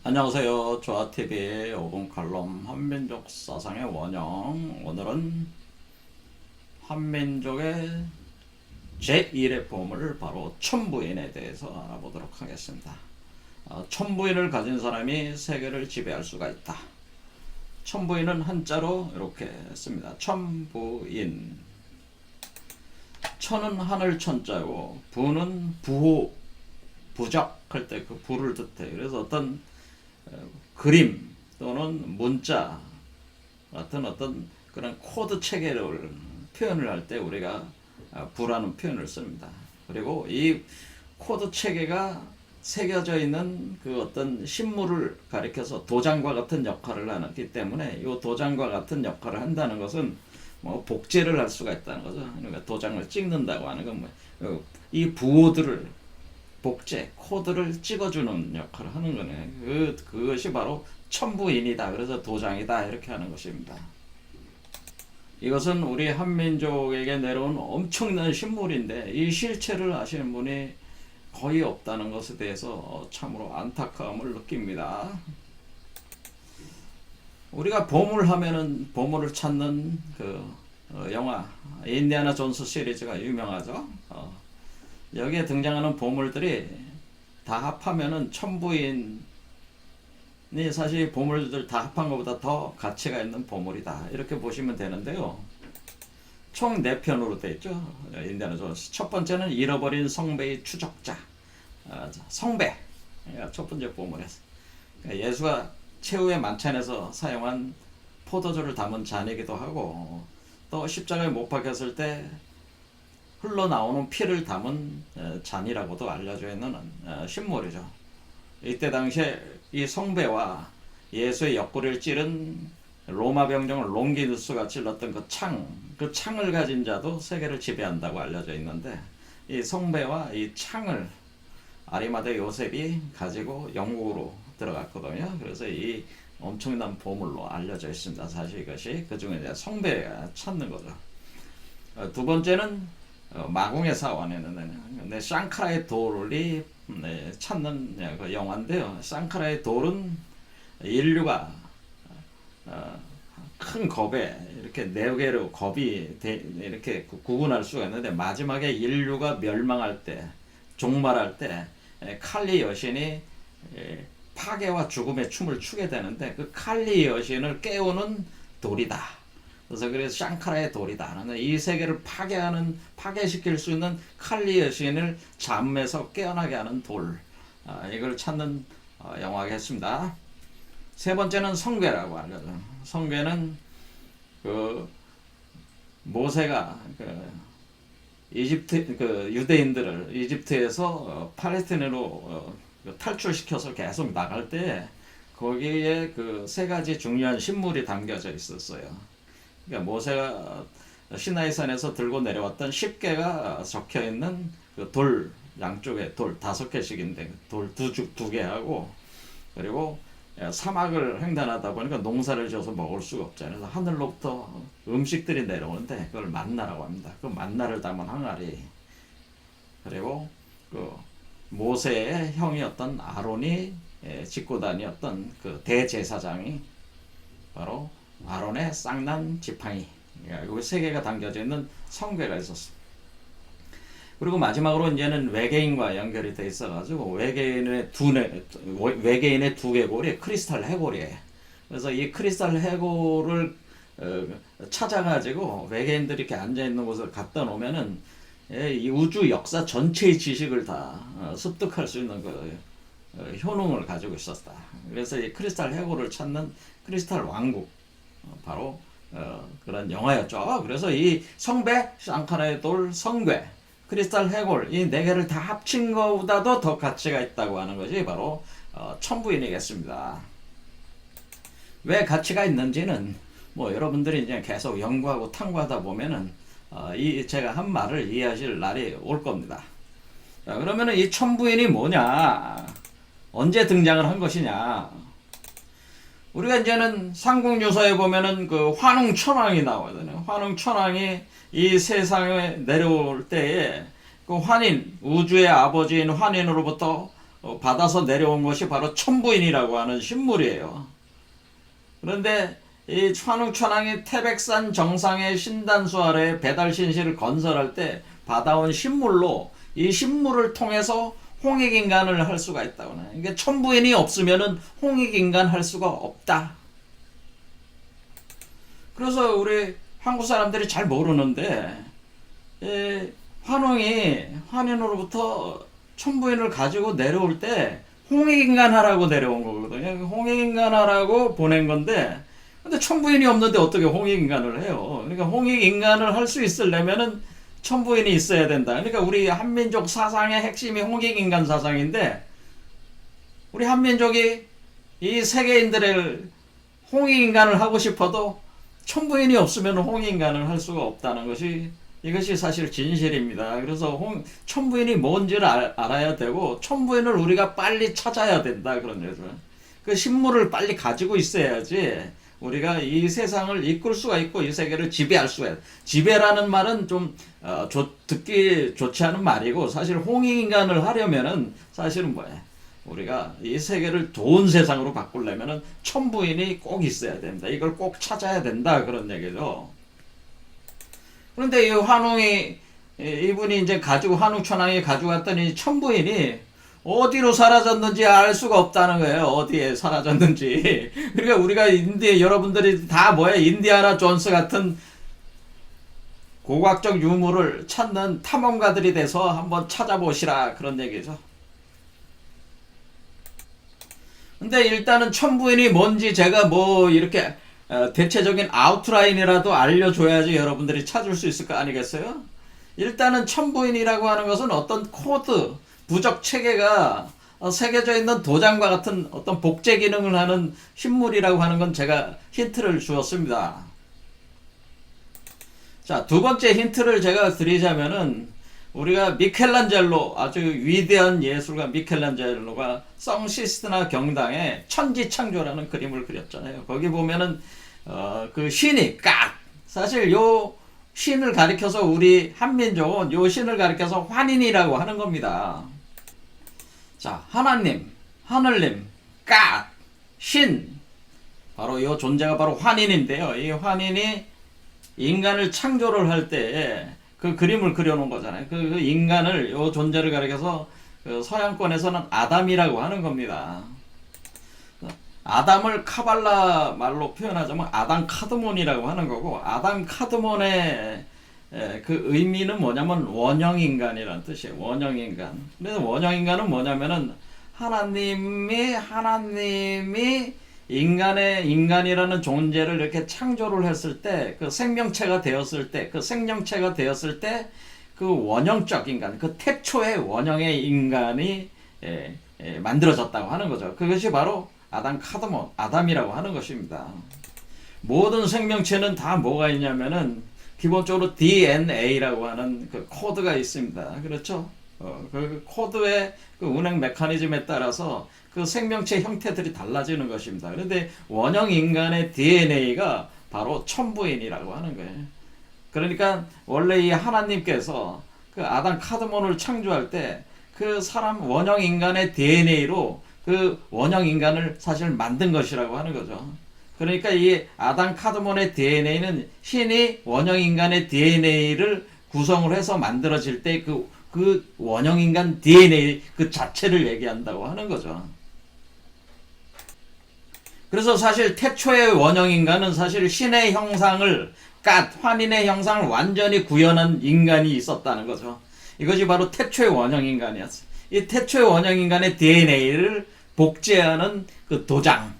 안녕하세요. 조아TV의 5분 칼럼 한민족 사상의 원형. 오늘은 한민족의 제1의 보물 바로 천부인에 대해서 알아보도록 하겠습니다. 천부인을 가진 사람이 세계를 지배할 수가 있다. 천부인은 한자로 이렇게 씁니다. 천부인. 천은 하늘 천자고 부는 부호, 부적할 때 그 부를 뜻해. 그래서 어떤 그림 또는 문자 같은 어떤 그런 코드 체계를 표현을 할 때 우리가 부라는 표현을 씁니다. 그리고 이 코드 체계가 새겨져 있는 그 어떤 신물을 가리켜서 도장과 같은 역할을 하기 때문에 이 도장과 같은 역할을 한다는 것은 뭐 복제를 할 수가 있다는 거죠. 그러니까 도장을 찍는다고 하는 건 뭐 이 부호들을 복제, 코드를 찍어주는 역할을 하는 거네. 그것이 바로 천부인이다. 그래서 도장이다. 이렇게 하는 것입니다. 이것은 우리 한민족에게 내려온 엄청난 신물인데 이 실체를 아시는 분이 거의 없다는 것에 대해서 참으로 안타까움을 느낍니다. 우리가 보물하면은 보물을 찾는 그 영화 인디아나 존스 시리즈가 유명하죠. 여기에 등장하는 보물들이 다 합하면은 천부인이 사실 보물들 다 합한 것보다 더 가치가 있는 보물이다. 이렇게 보시면 되는데요. 총 4편으로 되어 있죠. 인디아나 존스. 첫 번째는 잃어버린 성배의 추적자. 성배. 첫 번째 보물이었어요. 예수가 최후의 만찬에서 사용한 포도주를 담은 잔이기도 하고 또 십자가에 못 박혔을 때 흘러나오는 피를 담은 잔이라고도 알려져 있는 신물이죠. 이때 당시에 이 성배와 예수의 옆구리를 찌른 로마 병정을 롱기누스가 찔렀던 그 창을 가진 자도 세계를 지배한다고 알려져 있는데 이 성배와 이 창을 아리마대 요셉이 가지고 영국으로 들어갔거든요. 그래서 이 엄청난 보물로 알려져 있습니다. 사실 이것이 그 중에 성배가 찾는 거죠. 두 번째는 마궁의 사원에는 샹카라의 돌이 찾는 그 영화인데요. 샹카라의 돌은 인류가 큰 겁에 이렇게 네 개로 겁이 이렇게 구분할 수가 있는데 마지막에 인류가 멸망할 때, 종말할 때 칼리 여신이 파괴와 죽음의 춤을 추게 되는데 그 칼리 여신을 깨우는 돌이다. 그래서 샹카라의 돌이다. 이 세계를 파괴시킬 수 있는 칼리 여신을 잠에서 깨어나게 하는 돌. 이걸 찾는 영화겠습니다. 세 번째는 성궤라고 알려져. 성궤는 그 모세가 이집트 유대인들을 이집트에서 팔레스타인으로 탈출시켜서 계속 나갈 때 거기에 그 세 가지 중요한 신물이 담겨져 있었어요. 그러니까 모세가 시나이산에서 들고 내려왔던 10개가 적혀 있는 그 돌 양쪽에 돌 5개씩인데 돌 두 개하고 그리고 사막을 횡단하다 보니까 농사를 지어서 먹을 수가 없잖아요. 그래서 하늘로부터 음식들이 내려오는데 그걸 만나라고 합니다. 그 만나를 담은 항아리 그리고 그 모세의 형이었던 아론이 짓고 다녔던 그 대제사장이 바로 아론의 쌍난 지팡이 여기 세 개가 담겨져 있는 성궤가 있었습니다. 그리고 마지막으로 이제는 외계인과 연결이 돼 있어가지고 외계인의 두 개골이 크리스탈 해골이에요. 그래서 이 크리스탈 해골을 찾아가지고 외계인들이 이렇게 앉아 있는 곳을 갖다 놓으면은 이 우주 역사 전체의 지식을 다 습득할 수 있는 그 효능을 가지고 있었다. 그래서 이 크리스탈 해골을 찾는 크리스탈 왕국 바로 그런 영화였죠. 그래서 이 성배, 샹카라의 돌, 성궤, 크리스탈 해골 이 네 개를 다 합친 것보다도 더 가치가 있다고 하는 것이 바로 천부인이겠습니다. 왜 가치가 있는지는 뭐 여러분들이 이제 계속 연구하고 탐구하다 보면은 이 제가 한 말을 이해하실 날이 올 겁니다. 자, 그러면은 이 천부인이 뭐냐? 언제 등장을 한 것이냐? 우리가 이제는 삼국유사에 보면은 그 환웅천왕이 나오거든요. 환웅천왕이 이 세상에 내려올 때에 그 환인, 우주의 아버지인 환인으로부터 받아서 내려온 것이 바로 천부인이라고 하는 신물이에요. 그런데 이 환웅천왕이 태백산 정상의 신단수 아래 배달신실을 건설할 때 받아온 신물로 이 신물을 통해서 홍익인간을 할 수가 있다고 해요. 그러니까 천부인이 없으면은 홍익인간 할 수가 없다. 그래서 우리 한국 사람들이 잘 모르는데 환인으로부터 천부인을 가지고 내려올 때 홍익인간 하라고 내려온 거거든요. 홍익인간 하라고 보낸 건데 근데 천부인이 없는데 어떻게 홍익인간을 해요? 그러니까 홍익인간을 할 수 있으려면은 천부인이 있어야 된다. 그러니까 우리 한민족 사상의 핵심이 홍익인간 사상인데 우리 한민족이 이 세계인들의 홍익인간을 하고 싶어도 천부인이 없으면 홍익인간을 할 수가 없다는 것이 이것이 사실 진실입니다. 그래서 천부인이 뭔지를 알아야 되고 천부인을 우리가 빨리 찾아야 된다 그런 거죠. 그 신물을 빨리 가지고 있어야지 우리가 이 세상을 이끌 수가 있고 이 세계를 지배할 수가 있어요. 지배라는 말은 좀 듣기 좋지 않은 말이고 사실 홍익인간을 하려면은 사실은 뭐예요? 우리가 이 세계를 좋은 세상으로 바꾸려면은 천부인이 꼭 있어야 된다. 이걸 꼭 찾아야 된다 그런 얘기죠. 그런데 이 환웅이 이분이 이제 환웅천왕이 가져갔더니 천부인이 어디로 사라졌는지 알 수가 없다는 거예요. 어디에 사라졌는지. 그러니까 우리가 여러분들이 다 인디아나 존스 같은 고고학적 유물을 찾는 탐험가들이 돼서 한번 찾아보시라 그런 얘기죠. 근데 일단은 천부인이 뭔지 제가 이렇게 대체적인 아웃라인이라도 알려줘야지 여러분들이 찾을 수 있을 거 아니겠어요? 일단은 천부인이라고 하는 것은 어떤 코드, 부적 체계가 새겨져 있는 도장과 같은 어떤 복제 기능을 하는 신물이라고 하는 건 제가 힌트를 주었습니다. 자, 두 번째 힌트를 제가 드리자면은 우리가 미켈란젤로 아주 위대한 예술가 미켈란젤로가 성시스테나 경당에 천지창조라는 그림을 그렸잖아요. 거기 보면은 그 신이 사실 요 신을 가리켜서 우리 한민족은 요 신을 가리켜서 환인이라고 하는 겁니다. 자, 하나님, 하늘님, 신 바로 요 존재가 바로 환인인데요. 이 환인이 인간을 창조를 할 때 그 그림을 그려놓은 거잖아요. 그 인간을 요 존재를 가리켜서 그 서양권에서는 아담이라고 하는 겁니다. 아담을 카발라 말로 표현하자면 아담 카드몬이라고 하는 거고 아담 카드몬의 그 의미는 뭐냐면 원형인간이라는 뜻이에요. 원형인간. 그래서 원형인간은 뭐냐면은 하나님이 인간이라는 존재를 이렇게 창조를 했을 때, 그 생명체가 되었을 때, 그 원형적 인간, 그 태초의 원형의 인간이 만들어졌다고 하는 거죠. 그것이 바로 아담이라고 하는 것입니다. 모든 생명체는 다 뭐가 있냐면은 기본적으로 DNA라고 하는 그 코드가 있습니다. 그렇죠? 그 코드의 그 운행 메커니즘에 따라서 그 생명체 형태들이 달라지는 것입니다. 그런데 원형 인간의 DNA가 바로 천부인이라고 하는 거예요. 그러니까 원래 이 하나님께서 그 아담 카드몬을 창조할 때 그 사람 원형 인간의 DNA로 그 원형 인간을 사실 만든 것이라고 하는 거죠. 그러니까 이 아담 카드몬의 DNA는 신이 원형 인간의 DNA를 구성을 해서 만들어질 때 그 원형 인간 DNA 그 자체를 얘기한다고 하는 거죠. 그래서 사실 태초의 원형 인간은 사실 신의 형상을 환인의 형상을 완전히 구현한 인간이 있었다는 거죠. 이것이 바로 태초의 원형 인간이었어요. 이 태초의 원형 인간의 DNA를 복제하는 그 도장.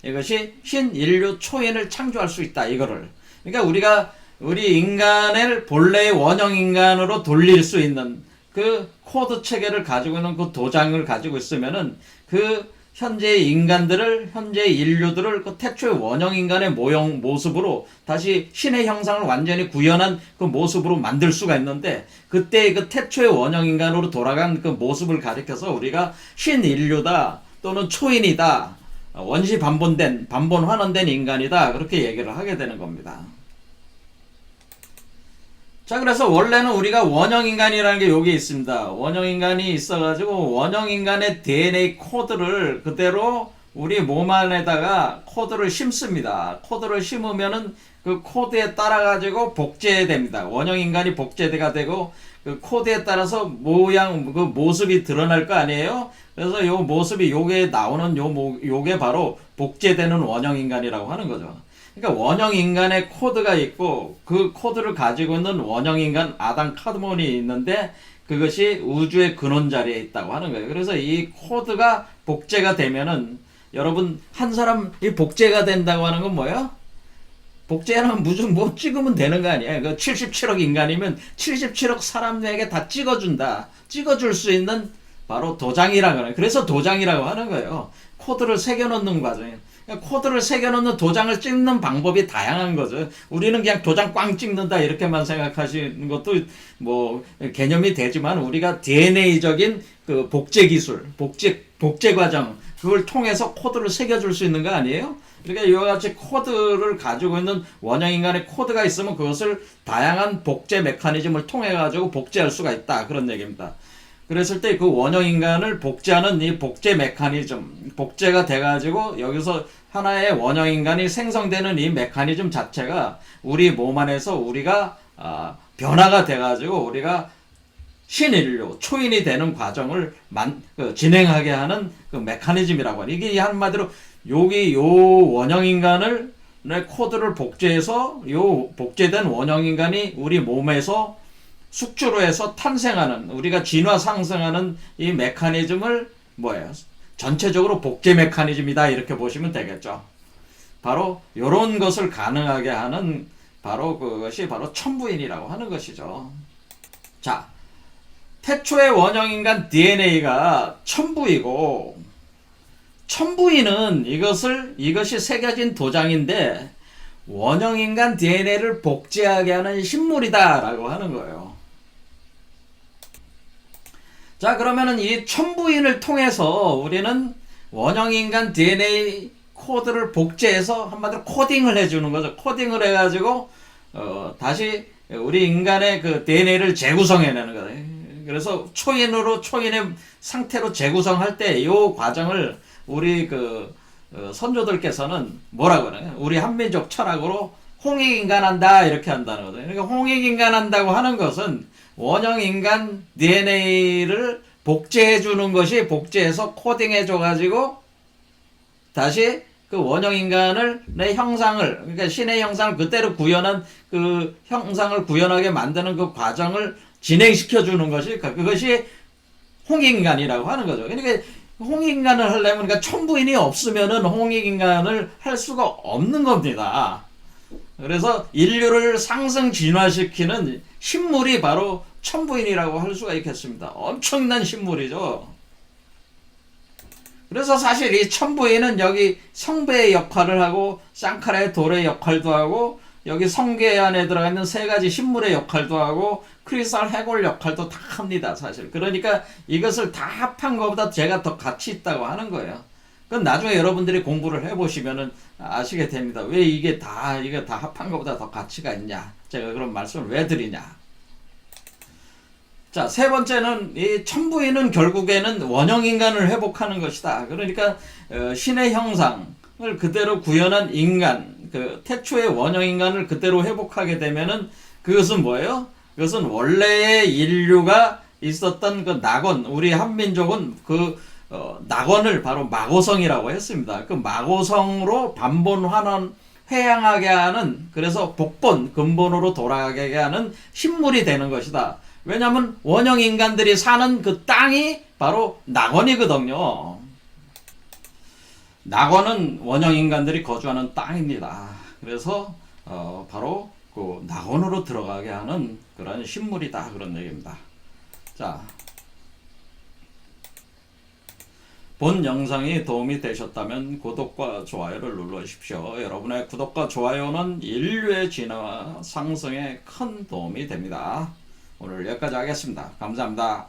이것이 신인류 초인을 창조할 수 있다. 이거를. 그러니까 우리 인간을 본래의 원형 인간으로 돌릴 수 있는 그 코드 체계를 가지고 있는 그 도장을 가지고 있으면은 그 현재의 인류들을 그 태초의 원형 인간의 모습으로 다시 신의 형상을 완전히 구현한 그 모습으로 만들 수가 있는데 그때 그 태초의 원형 인간으로 돌아간 그 모습을 가리켜서 우리가 신인류다 또는 초인이다 원시 반본 환원된 인간이다 그렇게 얘기를 하게 되는 겁니다. 자, 그래서 원래는 우리가 원형인간이라는 게 여기 있습니다. 원형인간이 있어가지고 원형인간의 DNA 코드를 그대로 우리 몸 안에다가 코드를 심습니다. 코드를 심으면은 그 코드에 따라가지고 복제됩니다. 원형인간이 복제가 되고 그 코드에 따라서 모양, 그 모습이 드러날 거 아니에요? 그래서 요 모습이 요게 나오는 요게 바로 복제되는 원형인간이라고 하는 거죠. 그러니까 원형인간의 코드가 있고 그 코드를 가지고 있는 원형인간 아담 카드몬이 있는데 그것이 우주의 근원 자리에 있다고 하는 거예요. 그래서 이 코드가 복제가 되면은 여러분 한 사람이 복제가 된다고 하는 건 뭐예요? 복제하면 무슨 뭐 찍으면 되는 거 아니에요? 그 77억 인간이면 77억 사람에게 다 찍어준다. 찍어줄 수 있는 바로 도장이라고 하는. 그래서 도장이라고 하는 거예요. 코드를 새겨놓는 과정이에요. 코드를 새겨놓는 도장을 찍는 방법이 다양한 거죠. 우리는 그냥 도장 꽝 찍는다 이렇게만 생각하시는 것도 뭐 개념이 되지만 우리가 DNA적인 그 복제 기술, 복제 과정 그걸 통해서 코드를 새겨줄 수 있는 거 아니에요? 그러니까 이와 같이 코드를 가지고 있는 원형인간의 코드가 있으면 그것을 다양한 복제 메커니즘을 통해 가지고 복제할 수가 있다 그런 얘기입니다. 그랬을 때 그 원형인간을 복제하는 이 복제 메커니즘, 복제가 돼가지고 여기서 하나의 원형인간이 생성되는 이 메커니즘 자체가 우리 몸 안에서 우리가 변화가 돼가지고 우리가 신인류, 초인이 되는 과정을 진행하게 하는 그 메커니즘이라고 하는 이게 한마디로 여기 요 원형인간을 코드를 복제해서 요 복제된 원형인간이 우리 몸에서 숙주로 해서 탄생하는 우리가 진화 상승하는 이 메커니즘을 뭐예요? 전체적으로 복제 메커니즘이다 이렇게 보시면 되겠죠. 바로 이런 것을 가능하게 하는 바로 그것이 바로 천부인이라고 하는 것이죠. 자, 태초의 원형인간 DNA가 천부이고 천부인은 이것이 새겨진 도장인데 원형인간 DNA를 복제하게 하는 신물이다라고 하는 거예요. 자, 그러면은 이 천부인을 통해서 우리는 원형인간 DNA 코드를 복제해서 한마디로 코딩을 해주는 거죠. 코딩을 해가지고 다시 우리 인간의 그 DNA를 재구성해내는 거예요. 그래서 초인의 상태로 재구성할 때 이 과정을 우리 선조들께서는 뭐라고 그래요? 우리 한민족 철학으로 홍익인간한다 이렇게 한다는 거죠. 그러니까 홍익인간한다고 하는 것은 원형인간 DNA를 복제해 주는 것이 복제해서 코딩해 줘 가지고 다시 그 원형인간을 내 형상을 그러니까 신의 형상을 그대로 구현한 그 형상을 구현하게 만드는 그 과정을 진행시켜 주는 것이 그것이 홍익인간이라고 하는 거죠. 그러니까 홍익인간을 하려면 그러니까 천부인이 없으면은 홍익인간을 할 수가 없는 겁니다. 그래서 인류를 상승 진화시키는 신물이 바로 천부인이라고 할 수가 있겠습니다. 엄청난 신물이죠. 그래서 사실 이 천부인은 여기 성배의 역할을 하고 쌍카라의 돌의 역할도 하고 여기 성계 안에 들어가 있는 세 가지 신물의 역할도 하고 크리스탈 해골 역할도 다 합니다. 사실. 그러니까 이것을 다 합한 것보다 제가 더 가치 있다고 하는 거예요. 그건 나중에 여러분들이 공부를 해보시면은 아시게 됩니다. 왜 이게 다 합한 것보다 더 가치가 있냐. 제가 그런 말씀을 왜 드리냐. 자, 세 번째는 이 천부인은 결국에는 원형인간을 회복하는 것이다. 그러니까 신의 형상을 그대로 구현한 인간, 그 태초의 원형인간을 그대로 회복하게 되면은 그것은 뭐예요? 그것은 원래의 인류가 있었던 그 낙원, 우리 한민족은 그 낙원을 바로 마고성이라고 했습니다. 그 마고성으로 반본 환원 회양하게 하는 그래서 복본 근본으로 돌아가게 하는 신물이 되는 것이다. 왜냐하면 원형 인간들이 사는 그 땅이 바로 낙원이거든요. 낙원은 원형 인간들이 거주하는 땅입니다. 그래서 바로 그 낙원으로 들어가게 하는 그런 신물이다 그런 얘기입니다. 자, 본 영상이 도움이 되셨다면 구독과 좋아요를 눌러주십시오. 여러분의 구독과 좋아요는 인류의 진화 상승에 큰 도움이 됩니다. 오늘 여기까지 하겠습니다. 감사합니다.